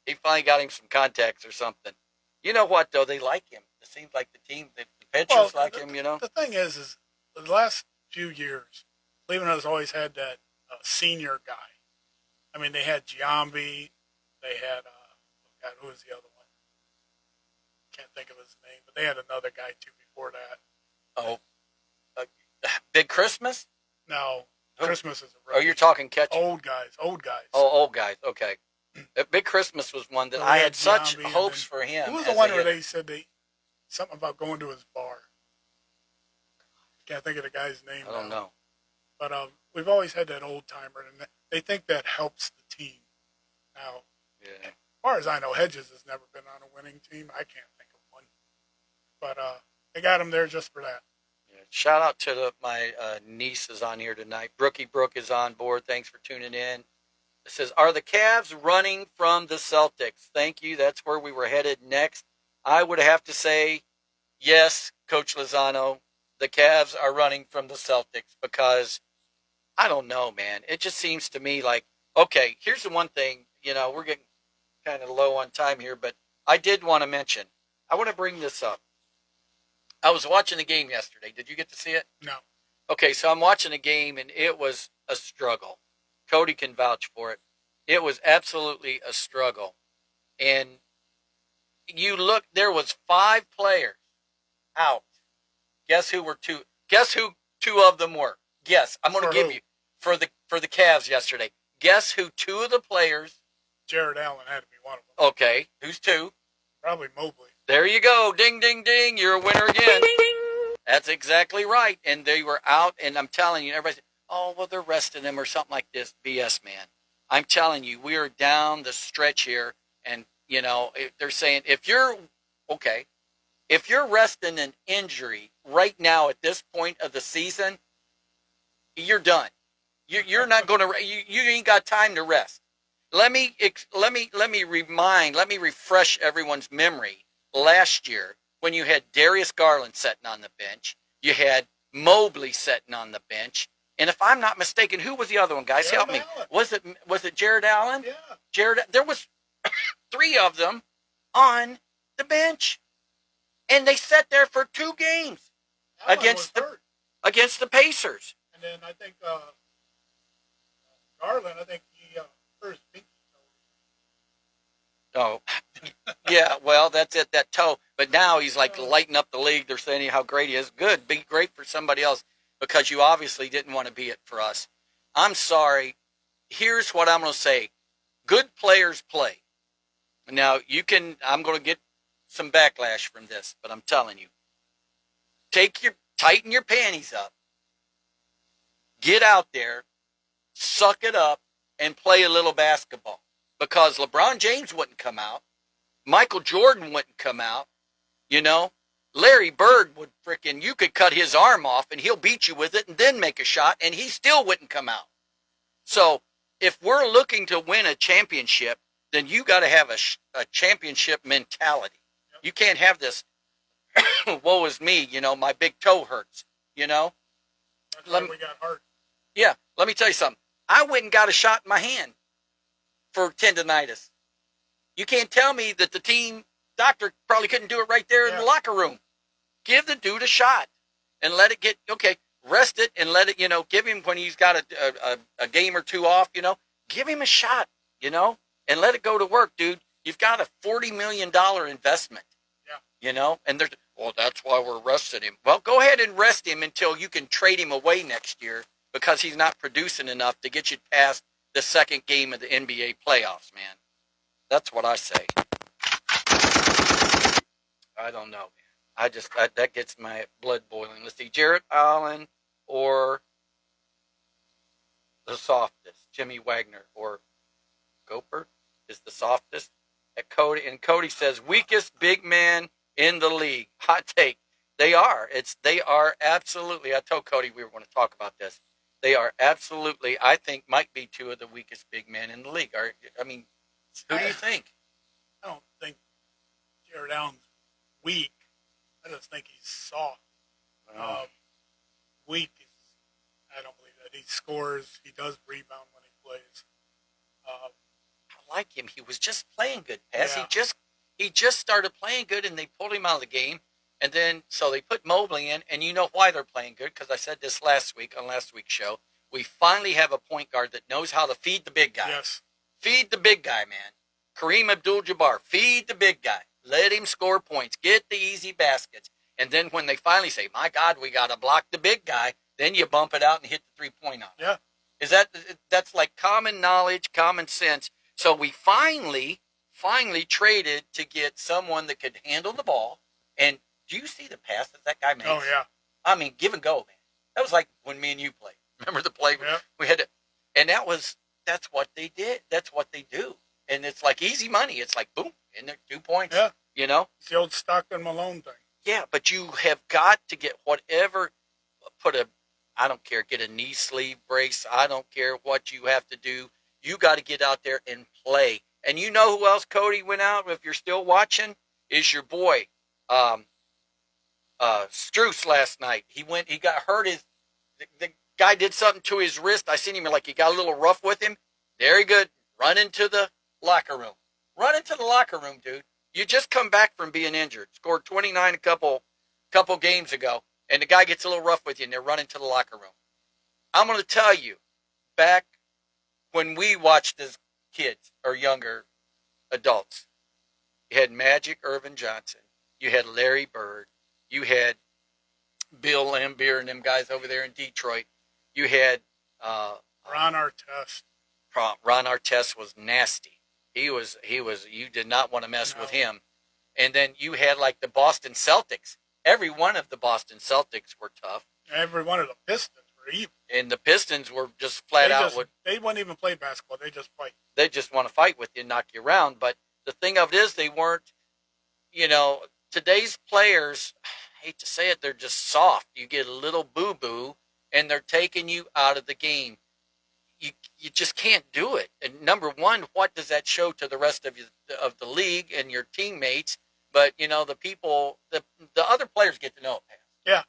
he finally got him some contacts or something. You know what, though? They like him. It seems like the team, the pitchers like him, you know? The thing is the last few years, Cleveland has always had that senior guy. I mean, they had Giambi. They had, who was the other one? Can't think of his name, but they had another guy, too, before that. Oh, Big Christmas? No, Christmas is a rookie. Oh, you're talking catching. Old guys. Oh, old guys, okay. Big Christmas was one that I had such hopes for him. Who was the one where they said something about going to his bar? Can't think of the guy's name. I don't know. But we've always had that old timer, and they think that helps the team. Now, as far as I know, Hedges has never been on a winning team. I can't think of one. But they got him there just for that. Yeah. Shout out to my niece is on here tonight. Brookie Brooke is on board. Thanks for tuning in. It says, are the Cavs running from the Celtics? Thank you. That's where we were headed next. I would have to say, yes, Coach Lozano, the Cavs are running from the Celtics because, I don't know, man. It just seems to me like, okay, here's the one thing, we're getting kind of low on time here, but I did want to mention, I want to bring this up. I was watching the game yesterday. Did you get to see it? No. Okay, so I'm watching a game, and it was a struggle. Cody can vouch for it. It was absolutely a struggle. And you look, there was 5 players out. Guess who two of them were? Guess. I'm going to give you for the Cavs yesterday. Guess who 2 of the players? Jared Allen had to be one of them. Okay, who's 2? Probably Mobley. There you go. Ding, ding, ding. You're a winner again. Ding, ding, ding. That's exactly right. And they were out, and I'm telling you, everybody said, oh, well, they're resting them or something like this. BS, man. I'm telling you, we are down the stretch here, and, they're saying if you're resting an injury right now at this point of the season, you're done. You're not going to. You ain't got time to rest. Let me refresh everyone's memory. Last year, when you had Darius Garland sitting on the bench, you had Mobley sitting on the bench, and if I'm not mistaken, who was the other one, guys? Jared Help me. Allen. Was it Jared Allen? Yeah. There was 3 of them on the bench, and they sat there for 2 games against the Pacers. And then I think Garland, he hurt his pinky toe. Oh, yeah, well, that's it, that toe. But now he's like lighting up the league. They're saying how great he is. Good, be great for somebody else because you obviously didn't want to be it for us. I'm sorry. Here's what I'm going to say. Good players play. Now, I'm going to get some backlash from this, but I'm telling you. Tighten your panties up. Get out there, suck it up, and play a little basketball. Because LeBron James wouldn't come out. Michael Jordan wouldn't come out. Larry Bird would you could cut his arm off and he'll beat you with it and then make a shot and he still wouldn't come out. So if we're looking to win a championship, then you got to have a championship mentality. You can't have this, woe is me, my big toe hurts, That's why we got hurt. Yeah, let me tell you something. I went and got a shot in my hand for tendonitis. You can't tell me that the team doctor probably couldn't do it right there in the locker room. Give the dude a shot and let it get, okay, rest it and let it, give him when he's got a game or two off, give him a shot, and let it go to work, dude. You've got a $40 million investment, and there's, well, that's why we're resting him. Well, go ahead and rest him until you can trade him away next year because he's not producing enough to get you past the second game of the NBA playoffs, man. That's what I say. I don't know, man. That gets my blood boiling. Let's see, Jarrett Allen or the softest, Jimmy Wagner or Gopher is the softest. And Cody says weakest big man in the league. Hot take. They are. They are absolutely. I told Cody we were going to talk about this. They are absolutely. I think might be two of the weakest big men in the league. Who do you think? I don't think Jared Allen's weak. I just think he's soft. Weak. I don't believe that. He scores. He does rebound when he plays. I like him. He was just playing good, Paz. Yeah. He just started playing good, and they pulled him out of the game. And then, so they put Mobley in, and you know why they're playing good, because I said this last week on last week's show. We finally have a point guard that knows how to feed the big guy. Yes. Feed the big guy, man. Kareem Abdul-Jabbar, feed the big guy. Let him score points. Get the easy baskets. And then when they finally say, my God, we got to block the big guy, then you bump it out and hit the three-point line. Yeah. That's like common knowledge, common sense. So we finally traded to get someone that could handle the ball. And do you see the pass that guy made? Oh, yeah. I mean, give and go, man. That was like when me and you played. Remember the play? Yeah. We had to, and that's what they did. That's what they do. And it's like easy money. It's like, boom, in there, 2 points. Yeah. It's the old Stockton Malone thing. Yeah, but you have got to get whatever, I don't care, get a knee sleeve brace. I don't care what you have to do. You got to get out there and play. And you know who else, Cody, went out, if you're still watching, is your boy, Strus last night. He got hurt. The guy did something to his wrist. I seen him like he got a little rough with him. Very good. Run into the locker room. Run into the locker room, dude. You just come back from being injured. Scored 29 a couple games ago, and the guy gets a little rough with you, and they're running to the locker room. I'm going to tell you, back when we watched as kids or younger adults, you had Magic Irvin Johnson. You had Larry Bird. You had Bill Laimbeer and them guys over there in Detroit. You had Ron Artest. Ron Artest was nasty. He was. You did not want to mess with him. And then you had like the Boston Celtics. Every one of the Boston Celtics were tough. Every one of the Pistons were evil. And the Pistons were just flat out. They wouldn't even play basketball. They just fight. They just want to fight with you and knock you around. But the thing of it is, they weren't. Today's players, I hate to say it, they're just soft. You get a little boo-boo, and they're taking you out of the game. You just can't do it. And number one, what does that show to the rest of the league and your teammates? But the people, the other players get to know it, Pat. Yeah.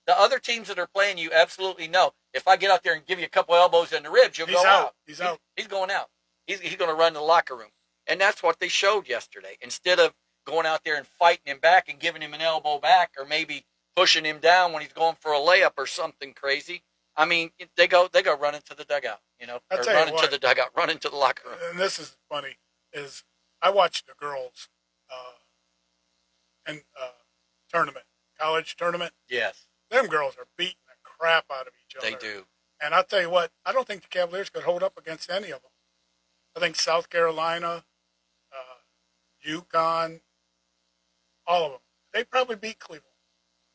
The other teams that are playing you absolutely know. If I get out there and give you a couple elbows in the ribs, you'll go out. He's out. He's going out. He's going to run to the locker room, and that's what they showed yesterday. Instead of going out there and fighting him back and giving him an elbow back, or maybe pushing him down when he's going for a layup or something crazy. I mean, they go run into the dugout, or run into the dugout, run into the locker room. And this is funny, is I watched the girls tournament, college tournament. Yes. Them girls are beating the crap out of each other. They do. And I'll tell you what, I don't think the Cavaliers could hold up against any of them. I think South Carolina, UConn, all of them, they probably beat Cleveland.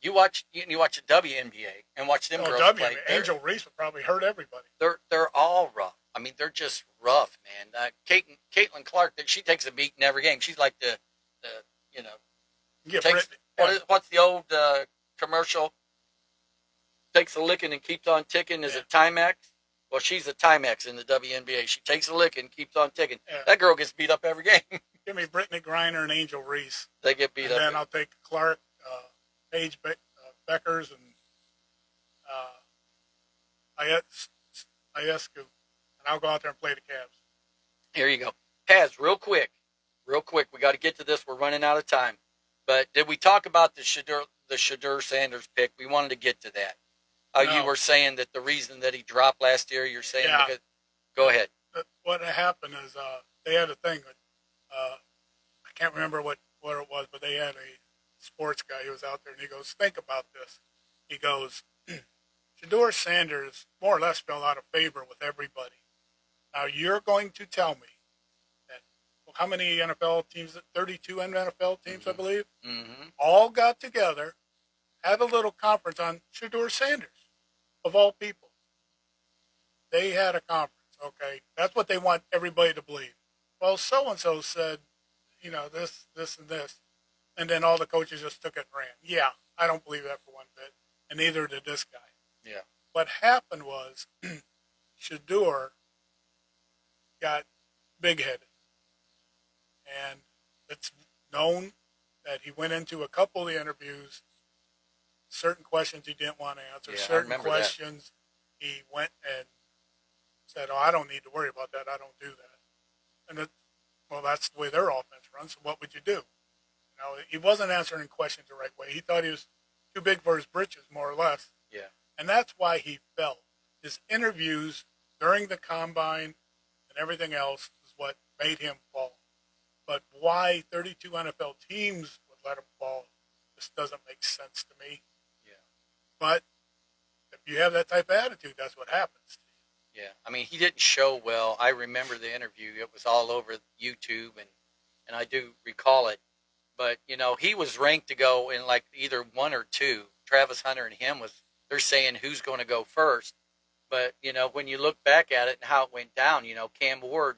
You watch the WNBA and watch them girls play. Angel Reese would probably hurt everybody. They're all rough. I mean, they're just rough, man. Caitlin Clark, she takes a beat in every game. She's like the what's the old commercial? Takes a licking and keeps on ticking. Is it Timex? Well, she's a Timex in the WNBA. She takes a lick and keeps on ticking. Yeah. That girl gets beat up every game. Give me Brittany Griner and Angel Reese. They get beat up. And then I'll take Clark, Paige Beckers, and Iescu, and I'll go out there and play the Cavs. Here you go. Paz, real quick. We got to get to this. We're running out of time. But did we talk about the Shedeur Sanders pick? We wanted to get to that. You were saying that the reason that he dropped last year, you're saying Yeah. because, go ahead. What happened is they had a thing. I can't remember what it was, but they had a sports guy who was out there, and he goes, "Think about this." He goes, "Shedeur Sanders more or less fell out of favor with everybody. Now you're going to tell me that how many NFL teams? 32 NFL teams, I believe, all got together, had a little conference on Shedeur Sanders, of all people. They had a conference. Okay, that's what they want everybody to believe. Well, so and so said, this, and this, and then all the coaches just took it and ran. Yeah, I don't believe that for one bit, and neither did this guy. Yeah. What happened was, Shedeur got big-headed, and it's known that he went into a couple of the interviews, certain questions he didn't want to answer, Yeah, I certain remember questions he went and said, "Oh, I don't need to worry about that. I don't do that." And that's the way their offense runs. So what would you do? He wasn't answering questions the right way. He thought he was too big for his britches, more or less. Yeah. And that's why he fell. His interviews during the combine and everything else is what made him fall. But why 32 NFL teams would let him fall just doesn't make sense to me. Yeah. But if you have that type of attitude, that's what happens. Yeah, I mean, he didn't show well. I remember the interview. It was all over YouTube, and I do recall it. But, he was ranked to go in like either 1 or 2. Travis Hunter and him they're saying who's going to go first. But, when you look back at it and how it went down, Cam Ward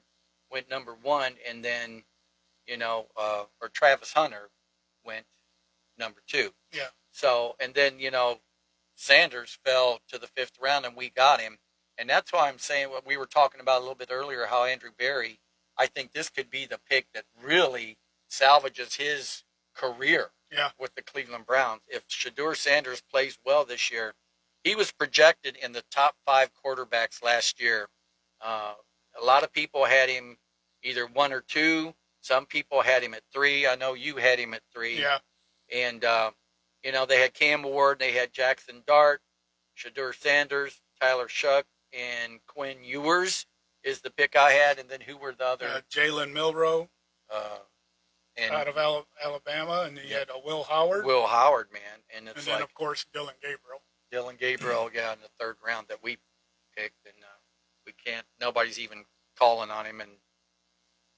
went number 1, and then, or Travis Hunter went number 2. Yeah. So, and then, Sanders fell to the 5th round, and we got him. And that's why I'm saying what we were talking about a little bit earlier, how Andrew Berry, I think this could be the pick that really salvages his career with the Cleveland Browns. If Shedeur Sanders plays well this year, he was projected in the top 5 quarterbacks last year. A lot of people had him either 1 or 2. Some people had him at 3. I know you had him at 3. Yeah. And, they had Cam Ward, they had Jackson Dart, Shedeur Sanders, Tyler Shuck, and Quinn Ewers is the pick I had, and then who were the other? Jalen Milroe and out of Alabama, and you had Will Howard. Will Howard, man, and it's then, of course, Dylan Gabriel. Dylan Gabriel, in the 3rd round that we picked, and we can't. Nobody's even calling on him and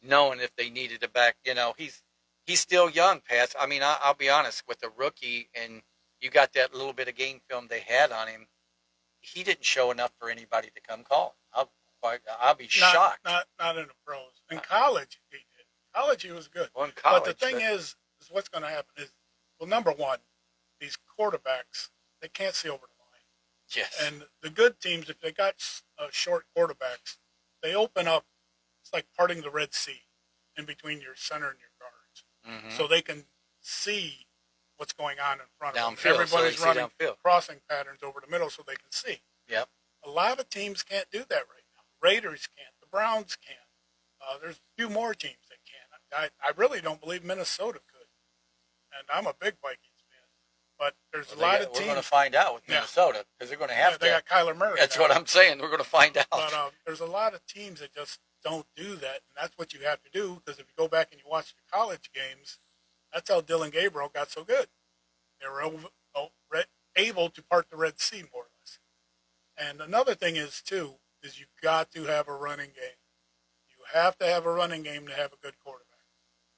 knowing if they needed a back. He's still young, Pat. I mean, I'll be honest, with the rookie, and you got that little bit of game film they had on him. He didn't show enough for anybody to come call him. I'll be shocked. Not in the pros. In college, he did. College, he was good. Well, in college, but the thing is what's going to happen is, well, number one, these quarterbacks, they can't see over the line. Yes. And the good teams, if they got short quarterbacks, they open up. It's like parting the Red Sea in between your center and your guards, so they can see what's going on in front of them. Downfield, Everybody's running crossing patterns over the middle so they can see. Yep. A lot of teams can't do that right now. Raiders can't. The Browns can't. There's a few more teams that can't. I really don't believe Minnesota could. And I'm a big Vikings fan. But there's a lot of teams. We're going to find out with Minnesota because they're going to have to. They got Kyler Murray. That's what I'm saying. We're going to find out. But there's a lot of teams that just don't do that. And that's what you have to do, because if you go back and you watch the college games, that's how Dylan Gabriel got so good. They were able to part the Red Sea, more or less. And another thing is, too, is you've got to have a running game. You have to have a running game to have a good quarterback.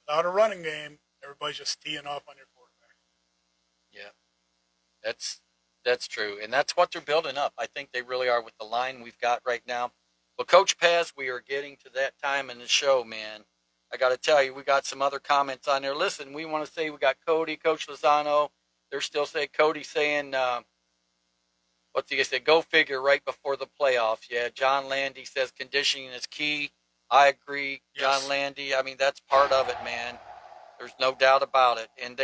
Without a running game, everybody's just teeing off on your quarterback. Yeah, that's true. And that's what they're building up. I think they really are with the line we've got right now. Well, Coach Paz, we are getting to that time in the show, man. I got to tell you, we got some other comments on there. Listen, we want to say we got Cody, Coach Lozano. They're still saying, Cody saying, what's he say? Go figure right before the playoffs. Yeah, John Landy says conditioning is key. I agree, Yes. John Landy. I mean, that's part of it, man. There's no doubt about it. And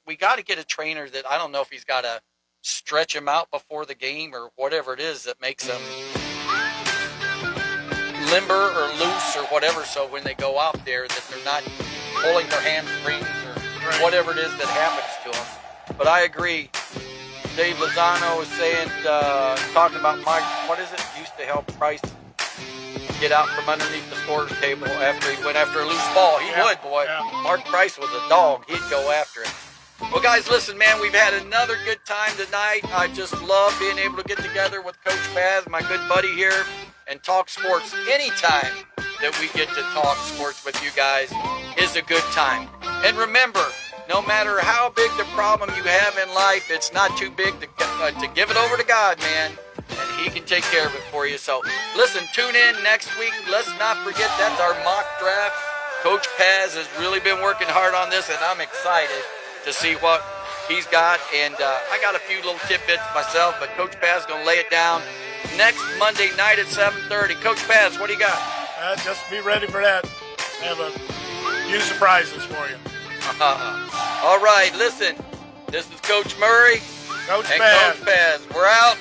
we got to get a trainer that, I don't know if he's got to stretch him out before the game or whatever it is that makes them limber or loose or whatever, so when they go out there that they're not pulling their hamstrings or whatever it is that happens to them. But I agree, Dave Lozano was saying, talking about Mike, what is it? Used to help Price get out from underneath the scores table after he went after a loose ball. He would, boy. Yeah. Mark Price was a dog. He'd go after it. Well, guys, listen, man, we've had another good time tonight. I just love being able to get together with Coach Paz, my good buddy here, and talk sports. Anytime that we get to talk sports with you guys is a good time. And remember, no matter how big the problem you have in life, it's not too big to give it over to God, man. And He can take care of it for you. So, listen, tune in next week. Let's not forget that's our mock draft. Coach Paz has really been working hard on this, and I'm excited to see what he's got. And I got a few little tidbits myself, but Coach Paz is going to lay it down next Monday night at 7:30. Coach Paz, what do you got? Just be ready for that. I have a few surprises for you. All right, listen, this is Coach Murray Coach and Paz. Coach Paz. We're out.